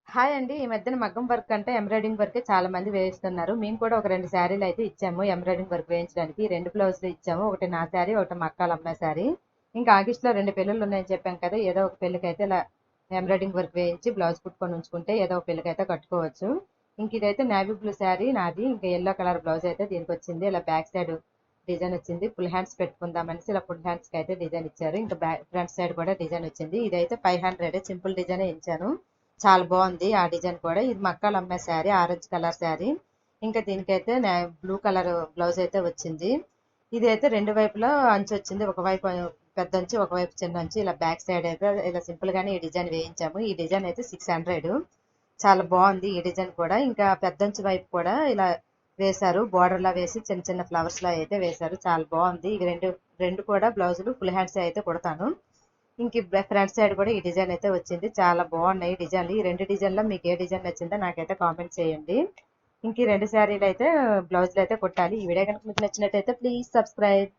Hi అండి. ఈ మధ్యన మగ్గం వర్క్ అంటే ఎంబ్రాయిడింగ్ వర్కే చాలా మంది వేయిస్తున్నారు. మేము కూడా ఒక 2 శారీలు అయితే ఇచ్చాము ఎంబ్రాయిడింగ్ వర్క్ వేయించడానికి. 2 బ్లౌజులు ఇచ్చాము. ఒకటి నా శారీ, ఒకటి మా అక్కోళ్ళ అమ్మాయి శారీ. ఇంకా ఆగస్టులో 2 పెళ్ళిళ్ళు ఉన్నాయని చెప్పాం కదా! ఏదో ఒక పెళ్ళికైతే ఇలా ఎంబ్రాయిడింగ్ వర్క్ వేయించి బ్లౌజ్ కుట్టుకొని ఉంచుకుంటే ఏదో ఒక పెళ్ళికైతే కట్టుకోవచ్చు. ఇంక ఇదైతే నేవీ బ్లూ శారీ నాది. ఇంకా యెల్లో కలర్ బ్లౌజ్ అయితే దీనికి వచ్చింది. ఇలా బ్యాక్ సైడ్ డిజైన్ వచ్చింది. ఫుల్ హ్యాండ్స్ పెట్టుకుందామనేసి ఇలా ఫుల్ హ్యాండ్స్ కి అయితే డిజైన్ ఇచ్చారు. ఇంకా బ్యాక్ ఫ్రంట్ సైడ్ కూడా డిజైన్ వచ్చింది. ఇదైతే 500 సింపుల్ డిజైన్ ఇచ్చాను. చాలా బాగుంది ఆ డిజైన్ కూడా. ఇది మా అక్కోళ్ళ అమ్మాయి శారీ, ఆరెంజ్ కలర్ శారీ. ఇంకా దీనికైతే బ్లూ కలర్ బ్లౌజ్ అయితే వచ్చింది. ఇది అయితే రెండు వైపులా అంచు వచ్చింది. ఒకవైపు పెద్ద అంచు, ఒకవైపు చిన్న అంచు. ఇలా బ్యాక్ సైడ్ అయితే ఇలా సింపుల్ గానే ఈ డిజైన్ వేయించాము. ఈ డిజైన్ అయితే 600. చాలా బాగుంది ఈ డిజైన్ కూడా. ఇంకా పెద్ద అంచు వైపు కూడా ఇలా వేశారు. బోర్డర్ లా వేసి చిన్న చిన్న ఫ్లవర్స్ లా అయితే వేశారు. చాలా బాగుంది. ఈ రెండు రెండు కూడా బ్లౌజులు ఫుల్ హ్యాండ్స్ అయితే కుడతాను. ఇంక ఫ్రంట్ సైడ్ కూడా ఈ డిజైన్ అయితే వచ్చింది. చాలా బాగున్నాయి డిజైన్లు. ఈ రెండు డిజైన్లో మీకు ఏ డిజైన్ నచ్చిందో నాకైతే కామెంట్ చేయండి. ఇంక ఈ రెండు శారీలు అయితే బ్లౌజులు అయితే కుట్టాలి. ఈ వీడియో కనుక మీకు నచ్చినట్టయితే ప్లీజ్ సబ్స్క్రైబ్.